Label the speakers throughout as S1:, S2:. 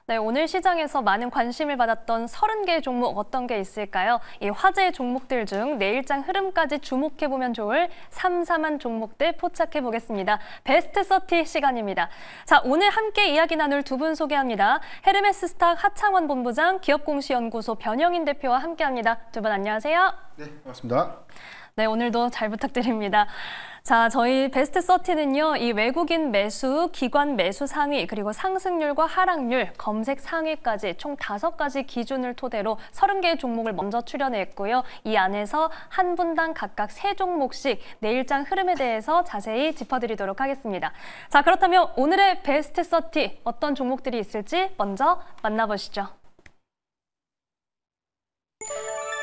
S1: 네, 오늘 시장에서 많은 관심을 받았던 30개 종목 어떤 게 있을까요? 이 화제의 종목들 중 내일장 흐름까지 주목해보면 좋을 삼삼한 종목들 포착해보겠습니다. 베스트 30 시간입니다. 자, 오늘 함께 이야기 나눌 두 분 소개합니다. 헤르메스스탁 하창원 본부장, 기업공시연구소 변영인 대표와 함께합니다. 두 분 안녕하세요.
S2: 네, 반갑습니다.
S1: 네, 오늘도 잘 부탁드립니다. 자, 저희 베스트 30는요, 이 외국인 매수, 기관 매수 상위, 그리고 상승률과 하락률, 검색 상위까지 총 5가지 기준을 토대로 30개의 종목을 먼저 추려냈고요. 이 안에서 한 분당 각각 3종목씩 내일장 흐름에 대해서 자세히 짚어드리도록 하겠습니다. 자, 그렇다면 오늘의 베스트 30 어떤 종목들이 있을지 먼저 만나보시죠.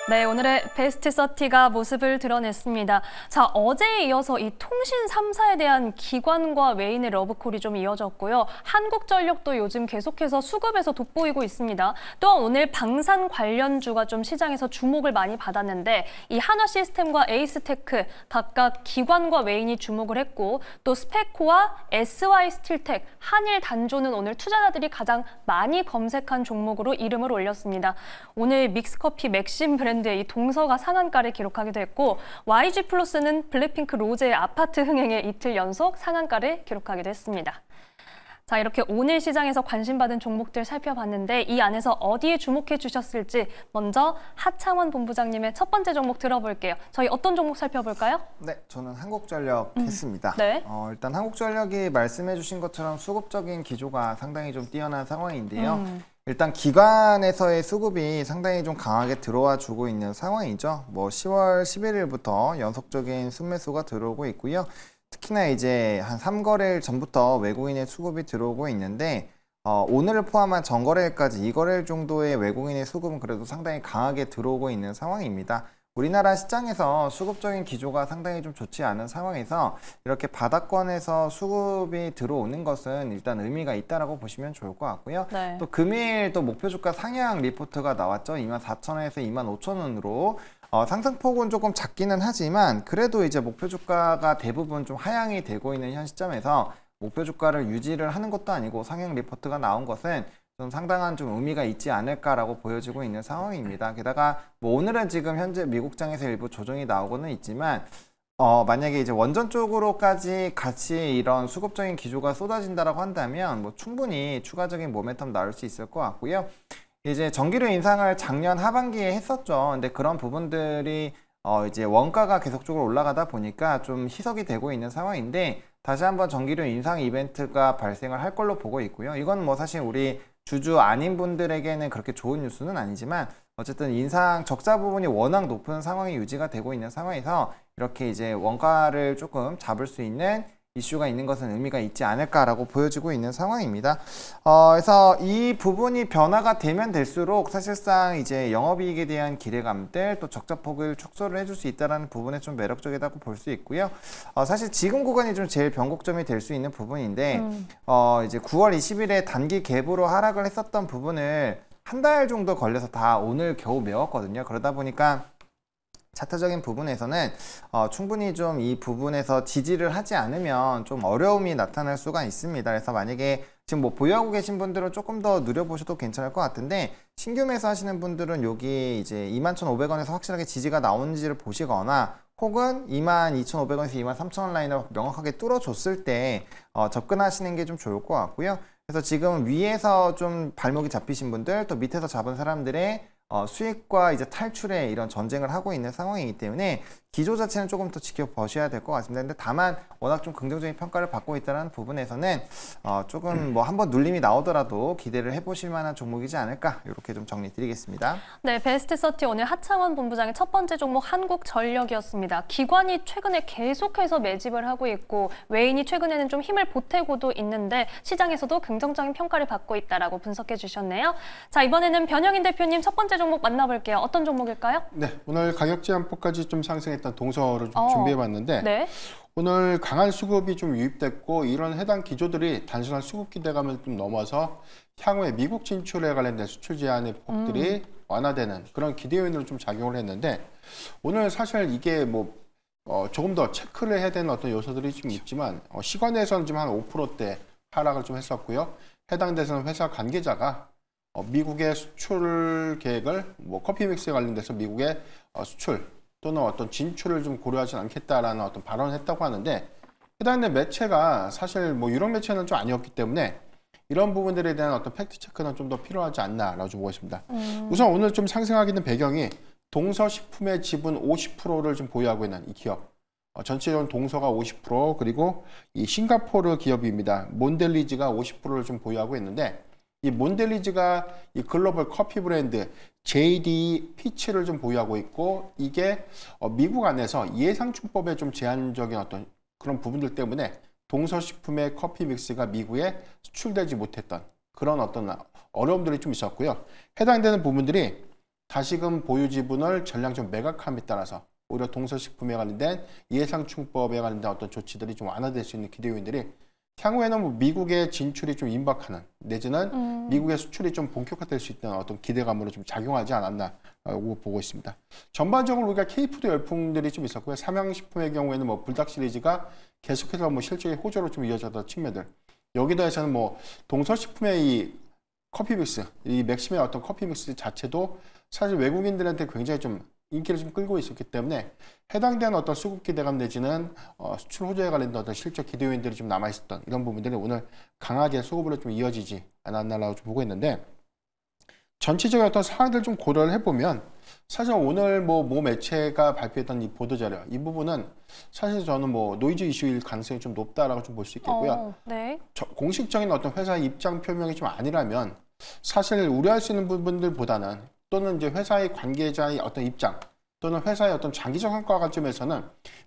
S1: 네, 오늘의 베스트 30가 모습을 드러냈습니다. 자, 어제에 이어서 이 통신 3사에 대한 기관과 외인의 러브콜이 좀 이어졌고요. 한국전력도 요즘 계속해서 수급에서 돋보이고 있습니다. 또한 오늘 방산 관련주가 좀 시장에서 주목을 많이 받았는데 이 한화시스템과 에이스테크 각각 기관과 외인이 주목을 했고 또 스페코와 SY스틸텍, 한일단조는 오늘 투자자들이 가장 많이 검색한 종목으로 이름을 올렸습니다. 오늘 믹스커피 맥심 브랜드 이 동서가 상한가를 기록하기도 했고 YG플러스는 블랙핑크 로제의 아파트 흥행에 이틀 연속 상한가를 기록하기도 했습니다. 자, 이렇게 오늘 시장에서 관심받은 종목들 살펴봤는데 이 안에서 어디에 주목해 주셨을지 먼저 하창원 본부장님의 첫 번째 종목 들어볼게요. 저희 어떤 종목 살펴볼까요?
S2: 네, 저는 한국전력 했습니다.
S1: 네.
S2: 일단 한국전력이 말씀해 주신 것처럼 수급적인 기조가 상당히 좀 뛰어난 상황인데요. 일단 기관에서의 수급이 상당히 좀 강하게 들어와 주고 있는 상황이죠. 뭐 10월 11일부터 연속적인 순매수가 들어오고 있고요. 특히나 이제 한 3거래일 전부터 외국인의 수급이 들어오고 있는데 오늘을 포함한 전거래일까지 2거래일 정도의 외국인의 수급은 그래도 상당히 강하게 들어오고 있는 상황입니다. 우리나라 시장에서 수급적인 기조가 상당히 좀 좋지 않은 상황에서 이렇게 바닥권에서 수급이 들어오는 것은 일단 의미가 있다라고 보시면 좋을 것 같고요.
S1: 네.
S2: 또 금일 또 목표 주가 상향 리포트가 나왔죠. 24,000원에서 25,000원으로 상승폭은 조금 작기는 하지만 그래도 이제 목표 주가가 대부분 좀 하향이 되고 있는 현 시점에서 목표 주가를 유지를 하는 것도 아니고 상향 리포트가 나온 것은 좀 상당한 좀 의미가 있지 않을까라고 보여지고 있는 상황입니다. 게다가 뭐 오늘은 지금 현재 미국장에서 일부 조정이 나오고는 있지만 만약에 이제 원전 쪽으로까지 같이 이런 수급적인 기조가 쏟아진다라고 한다면 뭐 충분히 추가적인 모멘텀 나올 수 있을 것 같고요. 이제 전기료 인상을 작년 하반기에 했었죠. 근데 그런 부분들이 이제 원가가 계속적으로 올라가다 보니까 좀 희석이 되고 있는 상황인데 다시 한번 전기료 인상 이벤트가 발생을 할 걸로 보고 있고요. 이건 뭐 사실 우리 주주 아닌 분들에게는 그렇게 좋은 뉴스는 아니지만 어쨌든 인상 적자 부분이 워낙 높은 상황이 유지가 되고 있는 상황에서 이렇게 이제 원가를 조금 잡을 수 있는 이슈가 있는 것은 의미가 있지 않을까라고 보여지고 있는 상황입니다. 그래서 이 부분이 변화가 되면 될수록 사실상 이제 영업이익에 대한 기대감들 또 적자폭을 축소를 해줄 수 있다는 부분에 좀 매력적이라고 볼 수 있고요. 사실 지금 구간이 좀 제일 변곡점이 될 수 있는 부분인데 이제 9월 20일에 단기 갭으로 하락을 했었던 부분을 한 달 정도 걸려서 다 오늘 겨우 메웠거든요. 그러다 보니까 차트적인 부분에서는 충분히 좀 이 부분에서 지지를 하지 않으면 좀 어려움이 나타날 수가 있습니다. 그래서 만약에 지금 뭐 보유하고 계신 분들은 조금 더 누려보셔도 괜찮을 것 같은데 신규 매수하시는 분들은 여기 이제 21,500원에서 확실하게 지지가 나오는지를 보시거나 혹은 22,500원에서 23,000원 라인을 명확하게 뚫어줬을 때 접근하시는 게 좀 좋을 것 같고요. 그래서 지금 위에서 좀 발목이 잡히신 분들 또 밑에서 잡은 사람들의 수익과 이제 탈출의 이런 전쟁을 하고 있는 상황이기 때문에 기조 자체는 조금 더 지켜보셔야 될 것 같습니다. 근데 다만 워낙 좀 긍정적인 평가를 받고 있다는 부분에서는 조금 뭐 한번 눌림이 나오더라도 기대를 해보실 만한 종목이지 않을까 이렇게 좀 정리 드리겠습니다.
S1: 네, 베스트 30 오늘 하창원 본부장의 첫 번째 종목 한국전력이었습니다. 기관이 최근에 계속해서 매집을 하고 있고 외인이 최근에는 좀 힘을 보태고도 있는데 시장에서도 긍정적인 평가를 받고 있다라고 분석해 주셨네요. 자, 이번에는 변영인 대표님 첫 번째 종목 만나볼게요. 어떤 종목일까요?
S3: 네, 오늘 가격 제한폭까지 좀 상승했던 동서를 좀 준비해봤는데
S1: 네.
S3: 오늘 강한 수급이 좀 유입됐고 이런 해당 기조들이 단순한 수급 기대감을 좀 넘어서 향후에 미국 진출에 관련된 수출 제한의 폭들이 완화되는 그런 기대 요인으로 좀 작용을 했는데 오늘 사실 이게 뭐 조금 더 체크를 해야 되는 어떤 요소들이 좀 있지만 시간에서는 좀 한 5%대 하락을 좀 했었고요. 해당 대상 회사 관계자가 미국의 수출 계획을 뭐 커피 믹스에 관련돼서 미국의 수출 또는 어떤 진출을 좀 고려하지 않겠다라는 어떤 발언을 했다고 하는데, 해당된 매체가 사실 뭐 유럽 매체는 좀 아니었기 때문에 이런 부분들에 대한 어떤 팩트 체크는 좀 더 필요하지 않나라고 좀 보고 있습니다. 우선 오늘 좀 상승하게 된 배경이 동서식품의 지분 50%를 좀 보유하고 있는 이 기업. 전체적으로 동서가 50%, 그리고 이 싱가포르 기업입니다. 몬델리즈가 50%를 좀 보유하고 있는데, 이 몬델리즈가 이 글로벌 커피 브랜드 JD 피치를 좀 보유하고 있고, 이게 미국 안에서 예상충법에 좀 제한적인 어떤 그런 부분들 때문에 동서식품의 커피 믹스가 미국에 수출되지 못했던 그런 어떤 어려움들이 좀 있었고요. 해당되는 부분들이 다시금 보유 지분을 전량적 매각함에 따라서 오히려 동서식품에 관련된 예상충법에 관련된 어떤 조치들이 좀 완화될 수 있는 기대 요인들이 향후에는 뭐 미국의 진출이 좀 임박하는, 내지는 미국의 수출이 좀 본격화될 수 있다는 어떤 기대감으로 좀 작용하지 않았나라고 보고 있습니다. 전반적으로 우리가 K푸드 열풍들이 좀 있었고요. 삼양식품의 경우에는 뭐 불닭 시리즈가 계속해서 뭐 실적의 호조로 좀 이어졌던 측면들. 여기 더해서는 뭐 동서식품의 이 커피 믹스, 이 맥심의 어떤 커피 믹스 자체도 사실 외국인들한테 굉장히 좀 인기를 좀 끌고 있었기 때문에 해당되는 어떤 수급 기대감 내지는 수출 호조에 관련된 어떤 실적 기대 요인들이 좀 남아있었던 이런 부분들이 오늘 강하게 수급으로 좀 이어지지 않았나라고 좀 보고 있는데, 전체적인 어떤 사항들 좀 고려를 해보면 사실 오늘 모 매체가 발표했던 이 보도자료, 이 부분은 사실 저는 뭐 노이즈 이슈일 가능성이 좀 높다라고 좀 볼 수 있겠고요.
S1: 네.
S3: 공식적인 어떤 회사 입장 표명이 좀 아니라면 사실 우려할 수 있는 부분들보다는, 또는 이제 회사의 관계자의 어떤 입장 또는 회사의 어떤 장기적 성과 관점에서는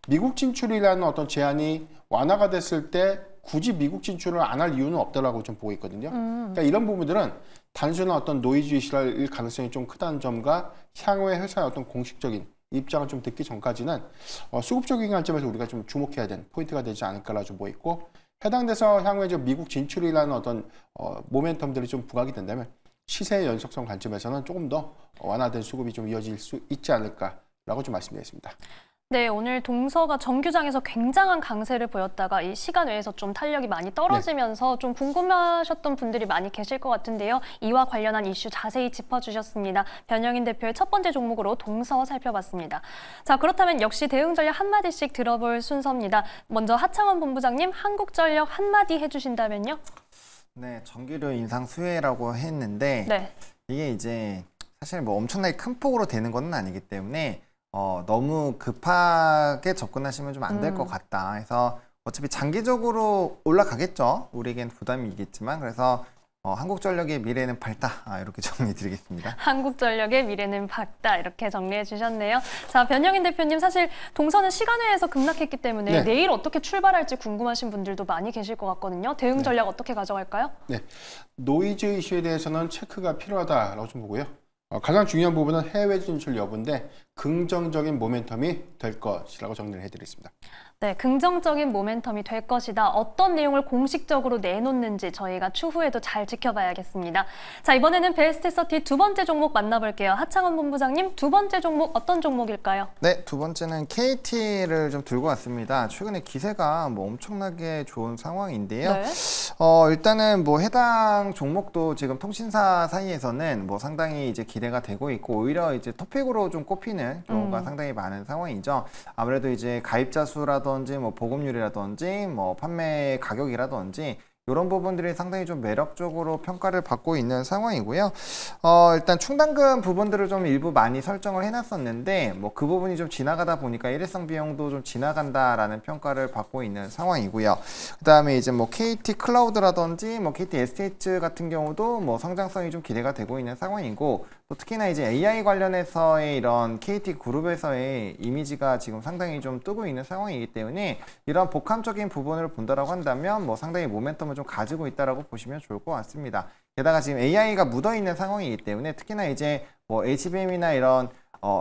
S3: 미국 진출이라는 어떤 제한이 완화가 됐을 때 굳이 미국 진출을 안 할 이유는 없다라고 좀 보고 있거든요. 그러니까 이런 부분들은 단순한 어떤 노이즈 이슈일 가능성이 좀 크다는 점과 향후에 회사의 어떤 공식적인 입장을 좀 듣기 전까지는 수급적인 관점에서 우리가 좀 주목해야 되는 포인트가 되지 않을까라고 좀 보고 있고, 해당돼서 향후에 이제 미국 진출이라는 어떤 모멘텀들이 좀 부각이 된다면 시세의 연속성 관점에서는 조금 더 완화된 수급이 좀 이어질 수 있지 않을까라고 좀 말씀드리겠습니다.
S1: 네, 오늘 동서가 정규장에서 굉장한 강세를 보였다가 이 시간 외에서 좀 탄력이 많이 떨어지면서 좀 궁금하셨던 분들이 많이 계실 것 같은데요. 이와 관련한 이슈 자세히 짚어주셨습니다. 변영인 대표의 첫 번째 종목으로 동서 살펴봤습니다. 자, 그렇다면 역시 대응전략 한마디씩 들어볼 순서입니다. 먼저 하창원 본부장님, 한국전력 한마디 해주신다면요?
S2: 네, 전기료 인상 수혜라고 했는데 이게 이제 사실 뭐 엄청나게 큰 폭으로 되는 건 아니기 때문에 너무 급하게 접근하시면 좀 안 될 것 같다 해서 어차피 장기적으로 올라가겠죠. 우리에겐 부담이겠지만, 그래서 한국전력의 미래는 밝다, 이렇게 정리 드리겠습니다.
S1: 한국전력의 미래는 밝다, 이렇게 정리해 주셨네요. 자, 변영인 대표님, 사실 동서는 시간외에서 급락했기 때문에 내일 어떻게 출발할지 궁금하신 분들도 많이 계실 것 같거든요. 대응 전략 어떻게 가져갈까요? 네,
S3: 노이즈 이슈에 대해서는 체크가 필요하다라고 좀 보고요. 가장 중요한 부분은 해외 진출 여부인데 긍정적인 모멘텀이 될 것이라고 정리를 해드리겠습니다.
S1: 네, 긍정적인 모멘텀이 될 것이다. 어떤 내용을 공식적으로 내놓는지 저희가 추후에도 잘 지켜봐야겠습니다. 자, 이번에는 베스트 30 두 번째 종목 만나볼게요. 하창원 본부장님, 두 번째 종목 어떤 종목일까요?
S2: 네, 두 번째는 KT를 좀 들고 왔습니다. 최근에 기세가 뭐 엄청나게 좋은 상황인데요. 일단은 뭐 해당 종목도 지금 통신사 사이에서는 뭐 상당히 이제 기대가 되고 있고, 오히려 이제 토픽으로 좀 꼽히는 경우가 상당히 많은 상황이죠. 아무래도 이제 가입자 수라든지 뭐 보급률이라든지 뭐 판매 가격이라든지 이런 부분들이 상당히 좀 매력적으로 평가를 받고 있는 상황이고요. 일단 충당금 부분들을 좀 일부 많이 설정을 해놨었는데 뭐 그 부분이 좀 지나가다 보니까 일회성 비용도 좀 지나간다라는 평가를 받고 있는 상황이고요. 그다음에 이제 뭐 KT 클라우드라든지 뭐 KT STH 같은 경우도 뭐 성장성이 좀 기대가 되고 있는 상황이고, 또 특히나 이제 AI 관련해서의 이런 KT 그룹에서의 이미지가 지금 상당히 좀 뜨고 있는 상황이기 때문에 이런 복합적인 부분을 본다라고 한다면 뭐 상당히 모멘텀을 좀 가지고 있다라고 보시면 좋을 것 같습니다. 게다가 지금 AI가 묻어 있는 상황이기 때문에 특히나 이제 뭐 HBM이나 이런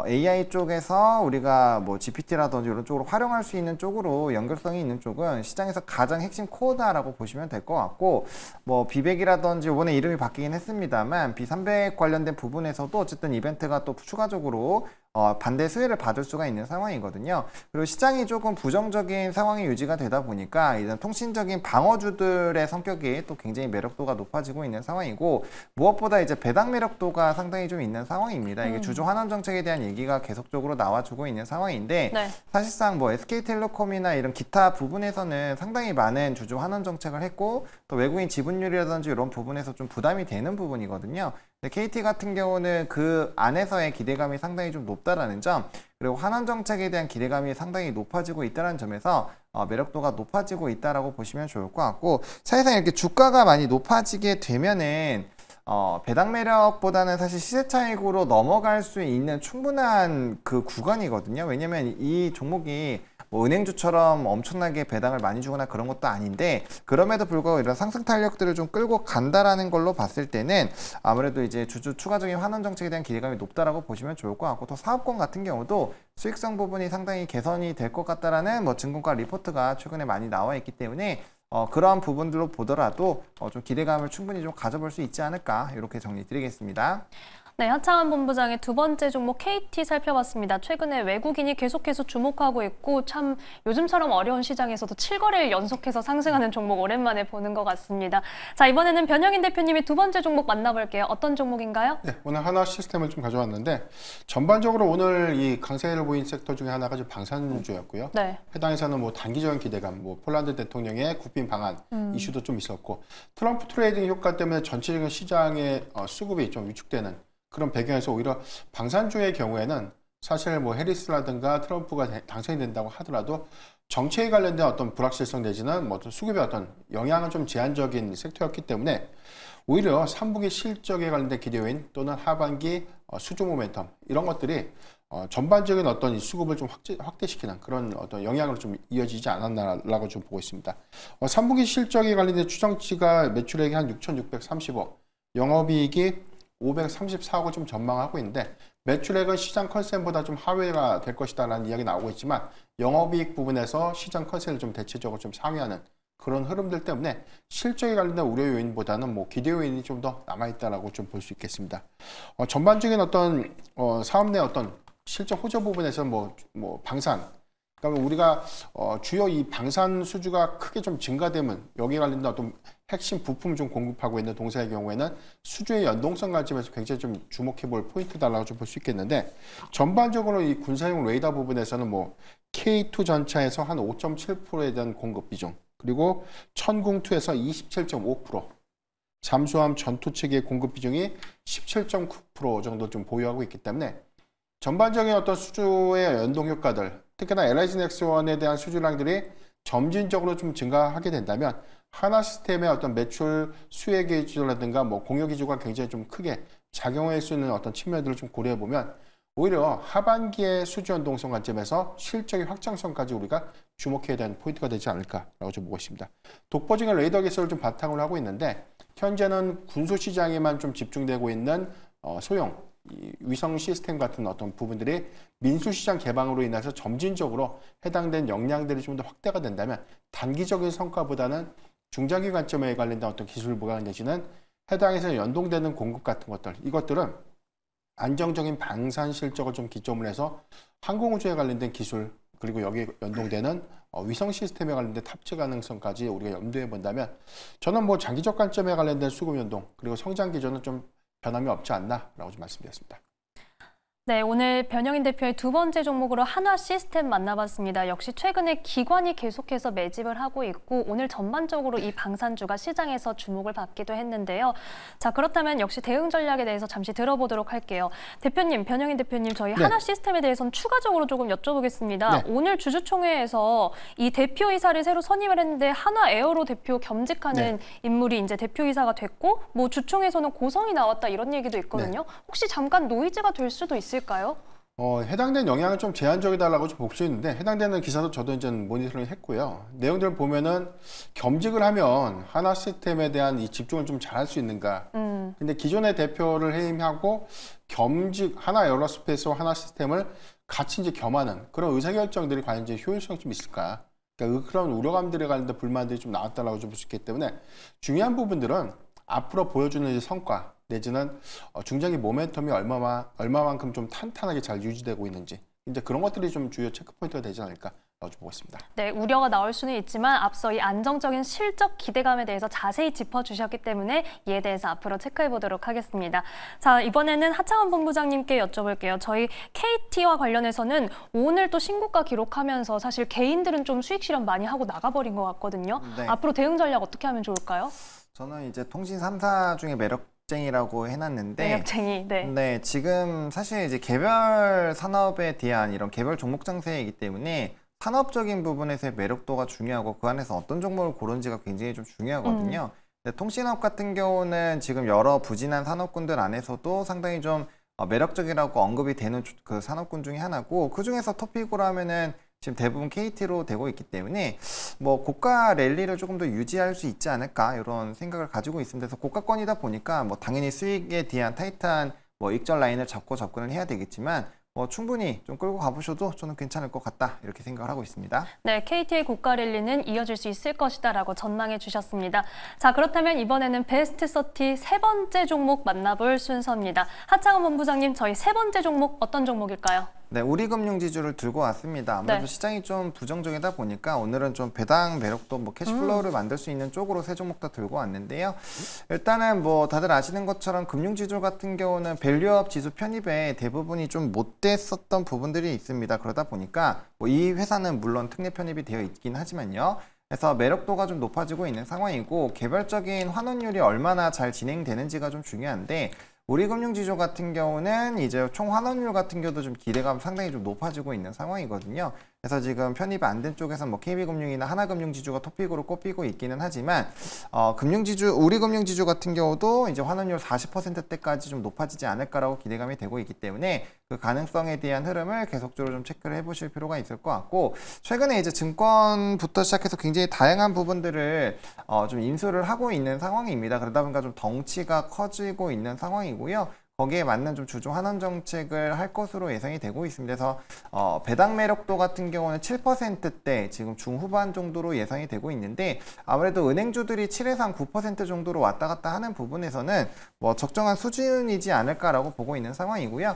S2: AI 쪽에서 우리가 뭐 GPT라든지 이런 쪽으로 활용할 수 있는 쪽으로 연결성이 있는 쪽은 시장에서 가장 핵심 코어다라고 보시면 될 것 같고, 뭐 B100이라든지 이번에 이름이 바뀌긴 했습니다만 B300 관련된 부분에서도 어쨌든 이벤트가 또 추가적으로 반대 수혜를 받을 수가 있는 상황이거든요. 그리고 시장이 조금 부정적인 상황이 유지가 되다 보니까 이런 통신적인 방어주들의 성격이 또 굉장히 매력도가 높아지고 있는 상황이고, 무엇보다 이제 배당 매력도가 상당히 좀 있는 상황입니다. 이게 주주 환원 정책에 대한 얘기가 계속적으로 나와주고 있는 상황인데,
S1: 네.
S2: 사실상 뭐 SK텔레콤이나 이런 기타 부분에서는 상당히 많은 주주 환원 정책을 했고, 또 외국인 지분율이라든지 이런 부분에서 좀 부담이 되는 부분이거든요. KT 같은 경우는 그 안에서의 기대감이 상당히 좀 높다라는 점, 그리고 환원 정책에 대한 기대감이 상당히 높아지고 있다는 점에서 매력도가 높아지고 있다라고 보시면 좋을 것 같고, 사실상 이렇게 주가가 많이 높아지게 되면은 배당 매력보다는 사실 시세 차익으로 넘어갈 수 있는 충분한 그 구간이거든요. 왜냐면 이 종목이 뭐 은행주처럼 엄청나게 배당을 많이 주거나 그런 것도 아닌데, 그럼에도 불구하고 이런 상승 탄력들을 좀 끌고 간다라는 걸로 봤을 때는 아무래도 이제 주주 추가적인 환원 정책에 대한 기대감이 높다라고 보시면 좋을 것 같고, 또 사업권 같은 경우도 수익성 부분이 상당히 개선이 될 것 같다라는 뭐 증권가 리포트가 최근에 많이 나와 있기 때문에 그러한 부분들로 보더라도 좀 기대감을 충분히 좀 가져볼 수 있지 않을까, 이렇게 정리 드리겠습니다.
S1: 네, 하창한 본부장의 두 번째 종목 KT 살펴봤습니다. 최근에 외국인이 계속해서 주목하고 있고, 참 요즘처럼 어려운 시장에서도 7거래일 연속해서 상승하는 종목 오랜만에 보는 것 같습니다. 자, 이번에는 변영인 대표님이 두 번째 종목 만나볼게요. 어떤 종목인가요?
S3: 네, 오늘 하나 시스템을 좀 가져왔는데, 전반적으로 오늘 이 강세를 보인 섹터 중에 하나가 지금 방산주였고요.
S1: 네.
S3: 해당에서는 뭐 단기적인 기대감, 뭐 폴란드 대통령의 국빈 방한 이슈도 좀 있었고, 트럼프 트레이딩 효과 때문에 전체적인 시장의 수급이 좀 위축되는 그런 배경에서 오히려 방산주의 경우에는 사실 뭐 해리스라든가 트럼프가 당선이 된다고 하더라도 정책에 관련된 어떤 불확실성 내지는 뭐 어떤 수급의 어떤 영향은 좀 제한적인 섹터였기 때문에 오히려 3분기 실적에 관련된 기대 요인 또는 하반기 수주 모멘텀 이런 것들이 전반적인 어떤 수급을 좀 확대시키는 그런 어떤 영향으로 좀 이어지지 않았나라고 좀 보고 있습니다. 3분기 실적에 관련된 추정치가 매출액이 한 6,630억, 영업이익이 534억을 좀 전망하고 있는데, 매출액은 시장 컨센보다 좀 하회가 될 것이다라는 이야기 나오고 있지만, 영업이익 부분에서 시장 컨센을 좀 대체적으로 좀 상회하는 그런 흐름들 때문에 실적에 관련된 우려 요인보다는 뭐 기대 요인이 좀 더 남아있다라고 좀 볼 수 있겠습니다. 전반적인 어떤 사업 내 어떤 실적 호조 부분에서 뭐 방산, 그러니까 우리가 주요 이 방산 수주가 크게 좀 증가되면 여기에 관련된 어떤 핵심 부품 좀 공급하고 있는 동사의 경우에는 수주의 연동성 관점에서 굉장히 좀 주목해 볼 포인트다라고 좀 볼 수 있겠는데, 전반적으로 이 군사용 레이더 부분에서는 뭐 K2 전차에서 한 5.7%에 대한 공급 비중, 그리고 천궁2에서 27.5%, 잠수함 전투 체계의 공급 비중이 17.9% 정도 좀 보유하고 있기 때문에 전반적인 어떤 수주의 연동 효과들, 특히나 LIG 넥스원에 대한 수주량들이 점진적으로 좀 증가하게 된다면 하나 시스템의 어떤 매출 수혜 기조라든가 뭐 공여 기조가 굉장히 좀 크게 작용할 수 있는 어떤 측면들을 좀 고려해 보면 오히려 하반기의 수주 연동성 관점에서 실적의 확장성까지 우리가 주목해야 되는 포인트가 되지 않을까라고 좀 보고 있습니다. 독보적인 레이더 기술을 좀 바탕으로 하고 있는데, 현재는 군소 시장에만 좀 집중되고 있는 소형 이 위성 시스템 같은 어떤 부분들이 민수시장 개방으로 인해서 점진적으로 해당된 역량들이 좀 더 확대가 된다면 단기적인 성과보다는 중장기 관점에 관련된 어떤 기술 보강 내지는 해당에서 연동되는 공급 같은 것들, 이것들은 안정적인 방산 실적을 좀 기점으로 해서 항공우주에 관련된 기술, 그리고 여기에 연동되는 위성 시스템에 관련된 탑재 가능성까지 우리가 염두에 본다면 저는 뭐 장기적 관점에 관련된 수급 연동 그리고 성장 기조는 좀 변함이 없지 않나라고 좀 말씀드렸습니다.
S1: 네, 오늘 변영인 대표의 두 번째 종목으로 한화 시스템 만나봤습니다. 역시 최근에 기관이 계속해서 매집을 하고 있고, 오늘 전반적으로 이 방산주가 시장에서 주목을 받기도 했는데요. 자, 그렇다면 역시 대응 전략에 대해서 잠시 들어보도록 할게요. 대표님, 변영인 대표님, 저희
S3: 네.
S1: 한화 시스템에 대해서는 추가적으로 조금 여쭤보겠습니다.
S3: 네.
S1: 오늘 주주총회에서 이 대표이사를 새로 선임을 했는데 한화 에어로 대표 겸직하는 인물이 이제 대표이사가 됐고, 뭐 주총에서는 고성이 나왔다 이런 얘기도 있거든요. 혹시 잠깐 노이즈가 될 수도 있을까요?
S3: 해당된 영향은 좀 제한적이다라고 좀 볼 수 있는데, 해당되는 기사도 저도 이제 모니터링 했고요. 내용들을 보면은 겸직을 하면 하나 시스템에 대한 이 집중을 좀 잘할 수 있는가. 근데 기존의 대표를 해임하고 하나 에어로스페이스와 하나 시스템을 같이 이제 겸하는 그런 의사결정들이 과연 이제 효율성이 좀 있을까. 그러니까 그런 우려감들에 관련된 불만들이 좀 나왔다라고 좀 볼 수 있기 때문에 중요한 부분들은 앞으로 보여주는 이제 성과, 내지는 중장기 모멘텀이 얼마만큼 좀 탄탄하게 잘 유지되고 있는지 이제 그런 것들이 좀 주요 체크 포인트가 되지 않을까 보고 있습니다.
S1: 네, 우려가 나올 수는 있지만 앞서 이 안정적인 실적 기대감에 대해서 자세히 짚어주셨기 때문에 이에 대해서 앞으로 체크해 보도록 하겠습니다. 자, 이번에는 하창원 본부장님께 여쭤볼게요. 저희 KT와 관련해서는 오늘 또 신고가 기록하면서 사실 개인들은 좀 수익 실현 많이 하고 나가버린 것 같거든요.
S2: 네.
S1: 앞으로 대응 전략 어떻게 하면 좋을까요?
S2: 저는 이제 통신 3사 중에 매력쟁이라고 해놨는데
S1: 매력쟁이, 네.
S2: 네, 지금 사실 이제 개별 산업에 대한 이런 개별 종목 장세이기 때문에 산업적인 부분에서의 매력도가 중요하고 그 안에서 어떤 종목을 고른지가 굉장히 좀 중요하거든요. 근데 통신업 같은 경우는 지금 여러 부진한 산업군들 안에서도 상당히 좀 매력적이라고 언급이 되는 그 산업군 중에 하나고, 그 중에서 토픽으로 하면은 지금 대부분 KT로 되고 있기 때문에 뭐 고가 랠리를 조금 더 유지할 수 있지 않을까 이런 생각을 가지고 있습니다. 그래서 고가권이다 보니까 뭐 당연히 수익에 대한 타이트한 뭐 익절 라인을 잡고 접근을 해야 되겠지만 충분히 좀 끌고 가보셔도 저는 괜찮을 것 같다 이렇게 생각을 하고 있습니다.
S1: 네, KT의 고가 랠리는 이어질 수 있을 것이다라고 전망해 주셨습니다. 자, 그렇다면 이번에는 베스트 30 세 번째 종목 만나볼 순서입니다. 하창원 본부장님, 저희 세 번째 종목 어떤 종목일까요?
S2: 네, 우리금융지주를 들고 왔습니다. 아무래도
S1: 네.
S2: 시장이 좀 부정적이다 보니까 오늘은 좀 배당 매력도 뭐 캐시플로우를 만들 수 있는 쪽으로 세 종목 다 들고 왔는데요. 일단은 뭐 다들 아시는 것처럼 금융지주 같은 경우는 밸류업 지수 편입에 대부분이 좀 못 됐었던 부분들이 있습니다. 그러다 보니까 뭐 이 회사는 물론 특례 편입이 되어 있긴 하지만요. 그래서 매력도가 좀 높아지고 있는 상황이고, 개별적인 환원율이 얼마나 잘 진행되는지가 좀 중요한데, 우리금융지주 같은 경우는 이제 총 환원율 같은 경우도 좀 기대감 상당히 좀 높아지고 있는 상황이거든요. 그래서 지금 편입 안 된 쪽에서 뭐 KB금융이나 하나금융지주가 토픽으로 꼽히고 있기는 하지만 우리금융지주 같은 경우도 이제 환원율 40%대까지 좀 높아지지 않을까라고 기대감이 되고 있기 때문에 그 가능성에 대한 흐름을 계속적으로 좀 체크를 해보실 필요가 있을 것 같고, 최근에 이제 증권부터 시작해서 굉장히 다양한 부분들을 좀 인수를 하고 있는 상황입니다. 그러다 보니까 좀 덩치가 커지고 있는 상황이고요. 거기에 맞는 좀 주주 환원 정책을 할 것으로 예상이 되고 있습니다. 그래서 배당 매력도 같은 경우는 7%대 지금 중후반 정도로 예상이 되고 있는데, 아무래도 은행주들이 7에서 9% 정도로 왔다 갔다 하는 부분에서는 뭐 적정한 수준이지 않을까라고 보고 있는 상황이고요.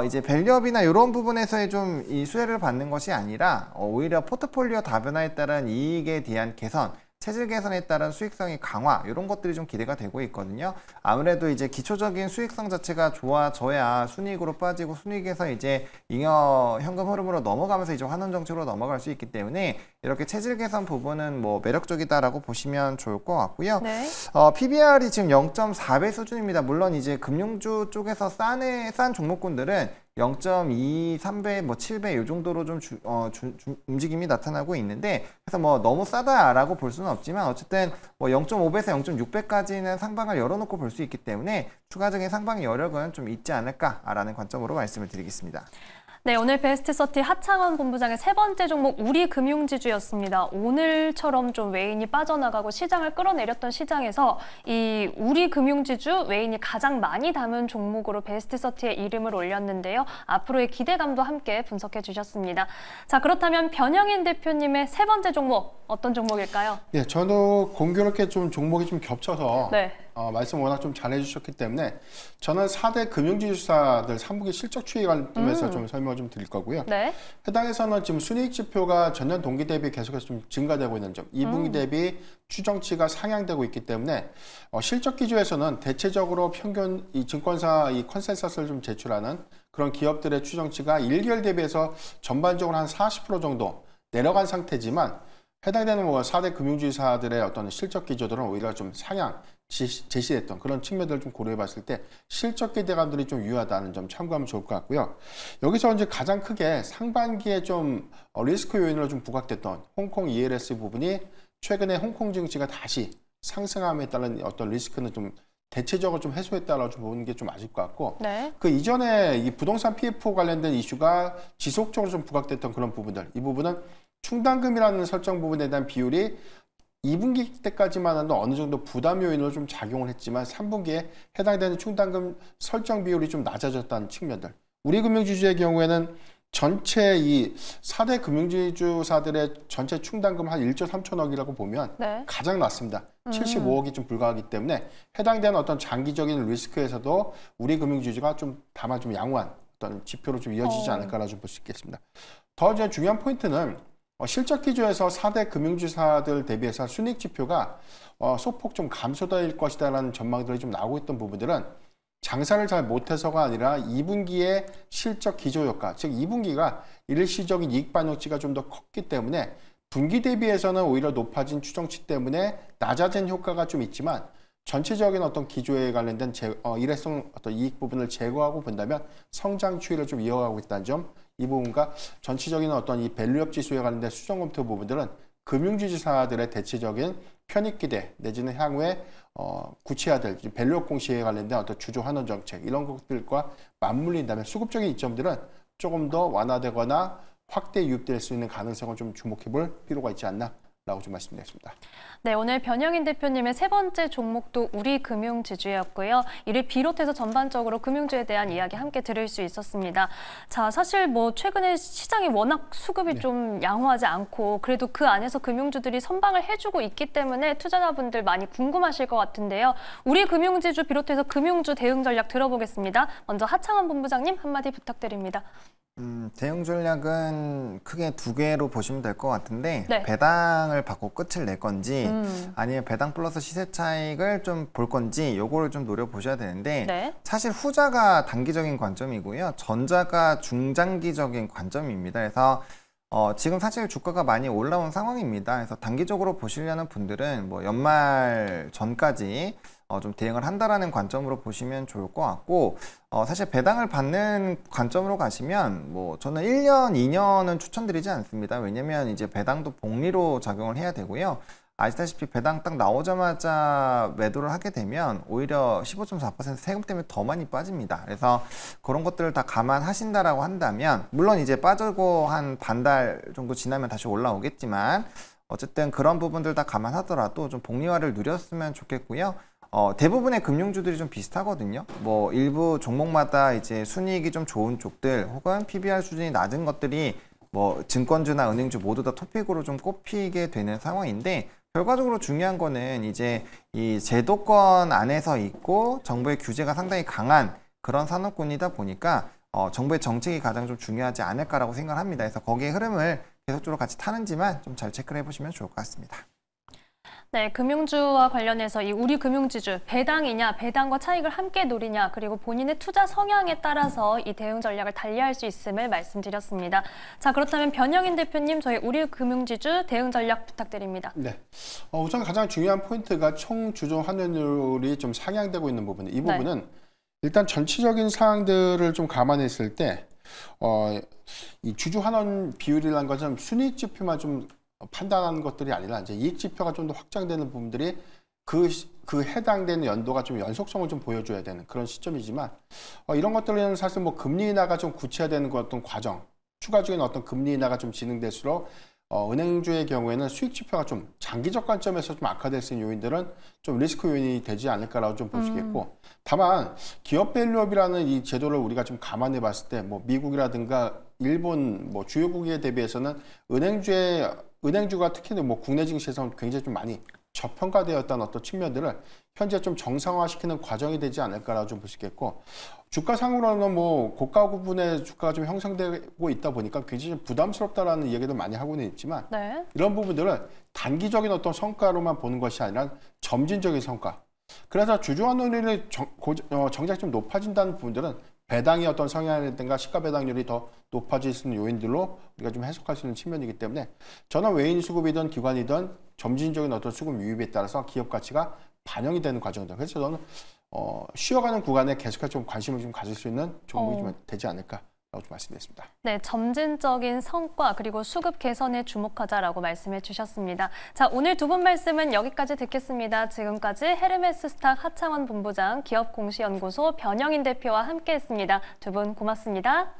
S2: 이제 밸류업이나 이런 부분에서의 좀 이 수혜를 받는 것이 아니라 오히려 포트폴리오 다변화에 따른 이익에 대한 개선, 체질 개선에 따른 수익성의 강화, 이런 것들이 좀 기대가 되고 있거든요. 아무래도 이제 기초적인 수익성 자체가 좋아져야 순이익으로 빠지고, 순이익에서 이제 잉여 현금 흐름으로 넘어가면서 이제 환원 정책으로 넘어갈 수 있기 때문에 이렇게 체질 개선 부분은 뭐 매력적이다라고 보시면 좋을 것 같고요.
S1: 네.
S2: PBR이 지금 0.4배 수준입니다. 물론 이제 금융주 쪽에서 싼 종목군들은 0.2, 3배, 뭐 7배 이 정도로 좀 움직임이 나타나고 있는데, 그래서 뭐 너무 싸다라고 볼 수는 없지만 어쨌든 뭐 0.5배에서 0.6배까지는 상방을 열어놓고 볼 수 있기 때문에 추가적인 상방 여력은 좀 있지 않을까라는 관점으로 말씀을 드리겠습니다.
S1: 네, 오늘 베스트 30 하창원 본부장의 세 번째 종목 우리금융지주였습니다. 오늘처럼 좀 외인이 빠져나가고 시장을 끌어내렸던 시장에서 이 우리금융지주 외인이 가장 많이 담은 종목으로 베스트 30에 이름을 올렸는데요. 앞으로의 기대감도 함께 분석해 주셨습니다. 자, 그렇다면 변영인 대표님의 세 번째 종목 어떤 종목일까요?
S3: 네, 저도 공교롭게 좀 종목이 좀 겹쳐서
S1: 네.
S3: 말씀 워낙 좀 잘해주셨기 때문에 저는 4대 금융지주사들 3분기 실적 추이 관점에서 좀 설명을 좀 드릴 거고요.
S1: 네.
S3: 해당에서는 지금 순이익 지표가 전년 동기 대비 계속해서 좀 증가되고 있는 점, 2분기 대비 추정치가 상향되고 있기 때문에 실적 기조에서는 대체적으로 평균 이 증권사 이 컨센서스를 좀 제출하는 그런 기업들의 추정치가 1개월 대비해서 전반적으로 한 40% 정도 내려간 상태지만, 해당되는 뭐 4대 금융주사들의 어떤 실적 기조들은 오히려 좀 상향 제시했던 그런 측면들을 좀 고려해 봤을 때 실적 기대감들이 좀 유효하다는 점 참고하면 좋을 것 같고요. 여기서 이제 가장 크게 상반기에 좀 리스크 요인으로 좀 부각됐던 홍콩 ELS 부분이 최근에 홍콩 증시가 다시 상승함에 따른 어떤 리스크는 좀 대체적으로 좀 해소했다라고 좀 보는 게 좀 맞을 것 같고,
S1: 네.
S3: 그 이전에 이 부동산 PF 관련된 이슈가 지속적으로 좀 부각됐던 그런 부분들, 이 부분은 충당금이라는 설정 부분에 대한 비율이 2분기 때까지만 해도 어느 정도 부담 요인으로 좀 작용을 했지만 3분기에 해당되는 충당금 설정 비율이 좀 낮아졌다는 측면들. 우리금융지주의 경우에는 전체 이 4대 금융지주사들의 전체 충당금 한 1조 3천억이라고 보면
S1: 네.
S3: 가장 낮습니다. 75억이 좀 불과하기 때문에 해당되는 어떤 장기적인 리스크에서도 우리 금융주주가 좀 다만 좀 양호한 어떤 지표로 좀 이어지지 않을까라 좀 볼 수 있겠습니다. 더 이제 중요한 포인트는 실적 기조에서 4대 금융주사들 대비해서 순이익 지표가 소폭 좀 감소될 것이다라는 전망들이 좀 나오고 있던 부분들은 장사를 잘 못해서가 아니라 2분기의 실적 기조 효과, 즉 2분기가 일시적인 이익 반영치가 좀 더 컸기 때문에 분기 대비해서는 오히려 높아진 추정치 때문에 낮아진 효과가 좀 있지만 전체적인 어떤 기조에 관련된 일회성 어떤 이익 부분을 제거하고 본다면 성장 추이를 좀 이어가고 있다는 점, 이 부분과 전체적인 어떤 이 밸류업 지수에 관련된 수정 검토 부분들은 금융주주사들의 대체적인 편입 기대 내지는 향후에 구체해야 될 밸류업 공시에 관련된 어떤 주주 환원 정책 이런 것들과 맞물린다면 수급적인 이점들은 조금 더 완화되거나 확대 유입될 수 있는 가능성을 좀 주목해 볼 필요가 있지 않나라고 좀 말씀드리겠습니다.
S1: 네, 오늘 변영인 대표님의 세 번째 종목도 우리 금융지주였고요. 이를 비롯해서 전반적으로 금융주에 대한 이야기 함께 들을 수 있었습니다. 자, 사실 뭐 최근에 시장이 워낙 수급이 좀 양호하지 않고 그래도 그 안에서 금융주들이 선방을 해주고 있기 때문에 투자자분들 많이 궁금하실 것 같은데요. 우리 금융지주 비롯해서 금융주 대응 전략 들어보겠습니다. 먼저 하창원 본부장님 한마디 부탁드립니다.
S2: 대응 전략은 크게 두 개로 보시면 될 것 같은데
S1: 네.
S2: 배당을 받고 끝을 낼 건지 아니면 배당 플러스 시세 차익을 좀 볼 건지 요거를 좀 노려보셔야 되는데
S1: 네.
S2: 사실 후자가 단기적인 관점이고요. 전자가 중장기적인 관점입니다. 그래서 지금 사실 주가가 많이 올라온 상황입니다. 그래서 단기적으로 보시려는 분들은 뭐 연말 전까지 좀 대응을 한다라는 관점으로 보시면 좋을 것 같고 사실 배당을 받는 관점으로 가시면 뭐 저는 1년, 2년은 추천드리지 않습니다. 왜냐면 이제 배당도 복리로 작용을 해야 되고요. 아시다시피 배당 딱 나오자마자 매도를 하게 되면 오히려 15.4% 세금 때문에 더 많이 빠집니다. 그래서 그런 것들을 다 감안하신다라고 한다면 물론 이제 빠지고 한 반달 정도 지나면 다시 올라오겠지만 어쨌든 그런 부분들 다 감안하더라도 좀 복리화를 누렸으면 좋겠고요. 대부분의 금융주들이 좀 비슷하거든요. 뭐 일부 종목마다 이제 순이익이 좀 좋은 쪽들 혹은 PBR 수준이 낮은 것들이 뭐 증권주나 은행주 모두 다 토픽으로 좀 꼽히게 되는 상황인데 결과적으로 중요한 거는 이제 이 제도권 안에서 있고 정부의 규제가 상당히 강한 그런 산업군이다 보니까 정부의 정책이 가장 좀 중요하지 않을까라고 생각합니다. 그래서 거기에 흐름을 계속적으로 같이 타는지만 좀 잘 체크를 해보시면 좋을 것 같습니다.
S1: 네, 금융주와 관련해서 이 우리 금융지주 배당이냐, 배당과 차익을 함께 노리냐, 그리고 본인의 투자 성향에 따라서 이 대응 전략을 달리할 수 있음을 말씀드렸습니다. 자, 그렇다면 변영인 대표님, 저희 우리 금융지주 대응 전략 부탁드립니다.
S3: 네, 우선 가장 중요한 포인트가 총 주주 환원율이 좀 상향되고 있는 부분인데 이 부분은 일단 전체적인 사항들을 좀 감안했을 때 이 주주 환원 비율이라는 것은 순이익 지표만 좀 판단하는 것들이 아니라 이제 이익 지표가 좀 더 확장되는 부분들이 그 해당되는 연도가 좀 연속성을 좀 보여줘야 되는 그런 시점이지만 이런 것들은 사실 뭐 금리 인하가 좀 구체화되는 어떤 과정, 추가적인 어떤 금리 인하가 좀 진행될수록 은행주의 경우에는 수익 지표가 좀 장기적 관점에서 좀 악화될 수 있는 요인들은 좀 리스크 요인이 되지 않을까라고 좀 보시겠고 다만 기업 밸류업이라는 이 제도를 우리가 좀 감안해 봤을 때 뭐 미국이라든가 일본 뭐 주요국에 대비해서는 은행주가 특히 뭐 국내 증시에서 굉장히 좀 많이 저평가되었다는 어떤 측면들을 현재 좀 정상화시키는 과정이 되지 않을까라고 좀 볼 수 있겠고 주가상으로는 뭐 고가 부분의 주가가 좀 형성되고 있다 보니까 굉장히 좀 부담스럽다라는 얘기도 많이 하고는 있지만 이런 부분들을 단기적인 어떤 성과로만 보는 것이 아니라 점진적인 성과. 그래서 주주 환원율이 정작 좀 높아진다는 부분들은 배당의 어떤 성향이라든가 시가 배당률이 더 높아질 수 있는 요인들로 우리가 좀 해석할 수 있는 측면이기 때문에 저는 외인 수급이든 기관이든 점진적인 어떤 수급 유입에 따라서 기업 가치가 반영이 되는 과정이다. 그래서 저는 쉬어가는 구간에 계속해서 좀 관심을 좀 가질 수 있는 종목이 좀 되지 않을까라고 좀 말씀드렸습니다.
S1: 네, 점진적인 성과 그리고 수급 개선에 주목하자라고 말씀해 주셨습니다. 자, 오늘 두 분 말씀은 여기까지 듣겠습니다. 지금까지 헤르메스스탁 하창원 본부장, 기업공시연구소 변영인 대표와 함께했습니다. 두 분 고맙습니다.